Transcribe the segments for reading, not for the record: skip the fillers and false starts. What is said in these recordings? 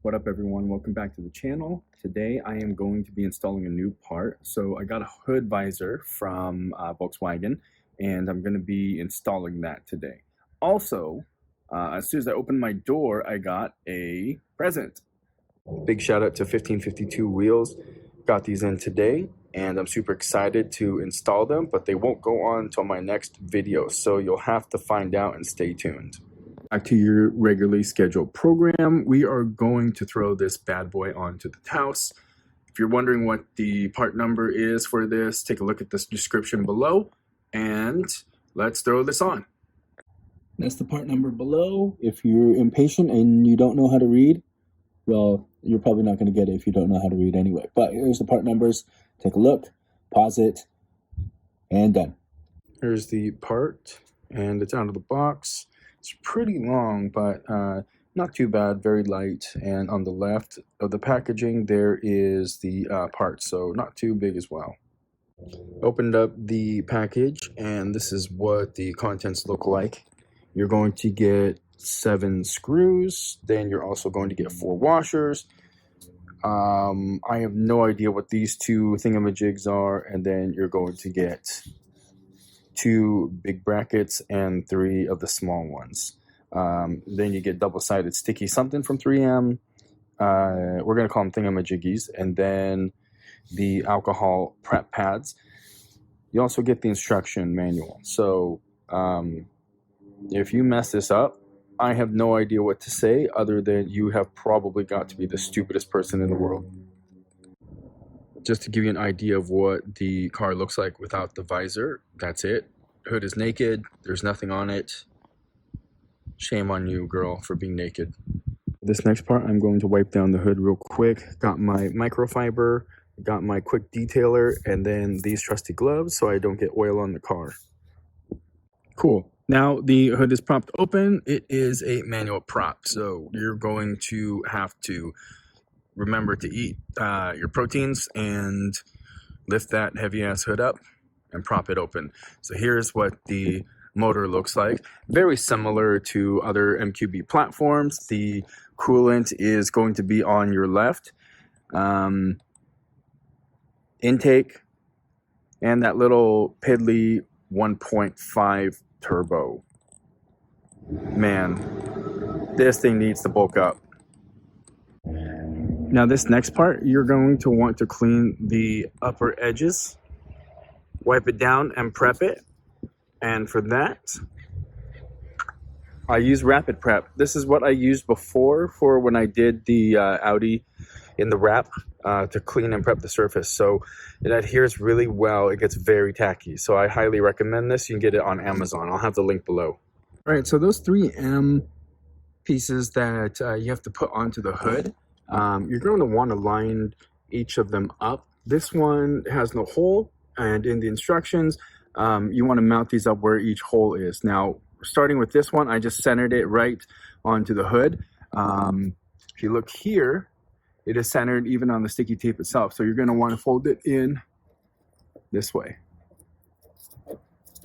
What up everyone, welcome back to the channel. Today I am going to be installing a new part. So I got a hood visor from Volkswagen and I'm going to be installing that today. Also, as soon as I opened my door, I got a present. Big shout out to 1552 Wheels. Got these in today and I'm super excited to install them, but they won't go on until my next video. So you'll have to find out and stay tuned. Back to your regularly scheduled program, we are going to throw this bad boy onto the Taos. If you're wondering what the part number is for this, take a look at this description below, and let's throw this on. That's the part number below. If you're impatient and you don't know how to read, well, you're probably not going to get it if you don't know how to read anyway. But here's the part numbers. Take a look, pause it, and done. Here's the part, and it's out of the box. It's pretty long, but not too bad, very light. And on the left of the packaging, there is the part, so not too big as well. Opened up the package, and this is what the contents look like. You're going to get 7 screws, then you're also going to get 4 washers. I have no idea what these 2 thingamajigs are, and then you're going to get 2 big brackets and 3 of the small ones. Then you get double-sided sticky something from 3M. We're going to call them thingamajiggies. And then the alcohol prep pads. You also get the instruction manual. So if you mess this up, I have no idea what to say other than you have probably got to be the stupidest person in the world. Just to give you an idea of what the car looks like without the visor, that's it. Hood is naked, there's nothing on it. Shame on you, girl, for being naked. This next part, I'm going to wipe down the hood real quick. Got my microfiber, got my quick detailer, and then these trusty gloves so I don't get oil on the car. Cool. Now the hood is propped open. It is a manual prop, so you're going to have to remember to eat your proteins and lift that heavy ass hood up and prop it open. So here's what the motor looks like. Very similar to other MQB platforms. The coolant is going to be on your left. Intake and that little piddly 1.5 turbo. Man, this thing needs to bulk up. Now this next part, you're going to want to clean the upper edges, wipe it down and prep it. And for that, I use Rapid Prep. This is what I used before for when I did the Audi in the wrap to clean and prep the surface. So it adheres really well. It gets very tacky. So I highly recommend this. You can get it on Amazon. I'll have the link below. All right, so those 3M pieces that you have to put onto the hood, you're going to want to line each of them up. This one has no hole, and in the instructions, you want to mount these up where each hole is. Now, starting with this one, I just centered it right onto the hood. If you look here, it is centered even on the sticky tape itself. So you're going to want to fold it in this way.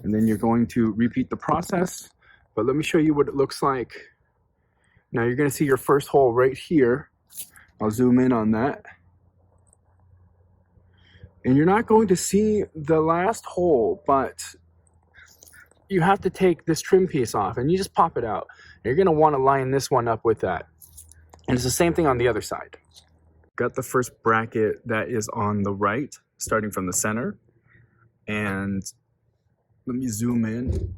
And then you're going to repeat the process. But let me show you what it looks like. Now you're going to see your first hole right here. I'll zoom in on that. And you're not going to see the last hole, but you have to take this trim piece off and you just pop it out. You're going to want to line this one up with that. And it's the same thing on the other side. Got the first bracket that is on the right, starting from the center. And let me zoom in.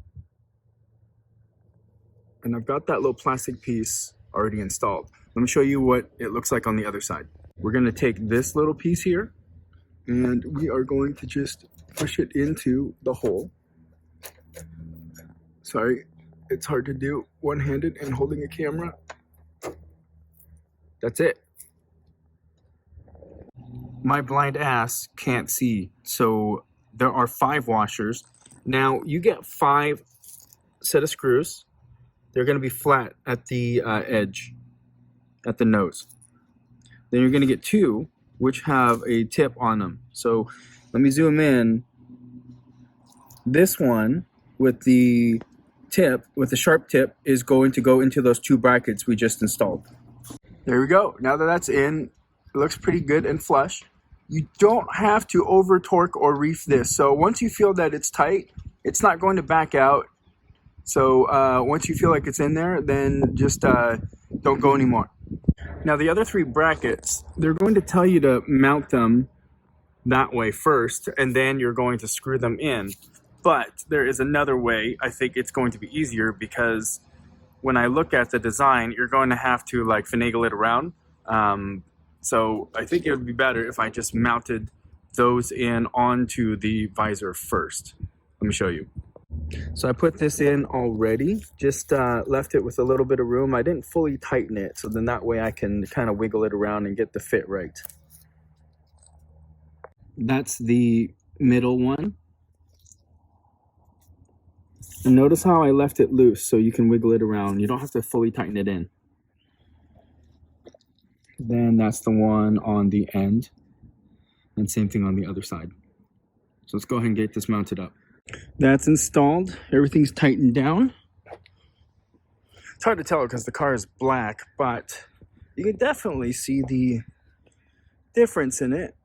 And I've got that little plastic piece already installed. Let me show you what it looks like on the other side. We're going to take this little piece here, and we are going to just push it into the hole. Sorry, it's hard to do one-handed and holding a camera. That's it. My blind ass can't see, so there are 5 washers. Now, you get 5 set of screws. They're going to be flat at the edge, at the nose. Then you're going to get 2, which have a tip on them. So let me zoom in. This one with the tip, with the sharp tip, is going to go into those 2 brackets we just installed. There we go. Now that that's in, it looks pretty good and flush. You don't have to over torque or reef this. So once you feel that it's tight, it's not going to back out. So once you feel like it's in there, then just don't go anymore. Now the other three brackets, they're going to tell you to mount them that way first, and then you're going to screw them in. But there is another way. I think it's going to be easier because when I look at the design, you're going to have to like finagle it around. So I think it would be better if I just mounted those in onto the visor first. Let me show you. So I put this in already, just left it with a little bit of room. I didn't fully tighten it, so then that way I can kind of wiggle it around and get the fit right. That's the middle one. And notice how I left it loose so you can wiggle it around. You don't have to fully tighten it in. Then that's the one on the end. And same thing on the other side. So let's go ahead and get this mounted up. That's installed. Everything's tightened down. It's hard to tell because the car is black, but you can definitely see the difference in it.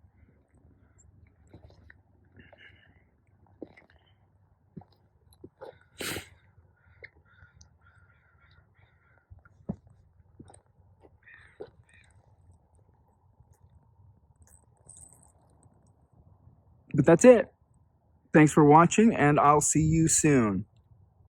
But that's it. Thanks for watching, and I'll see you soon.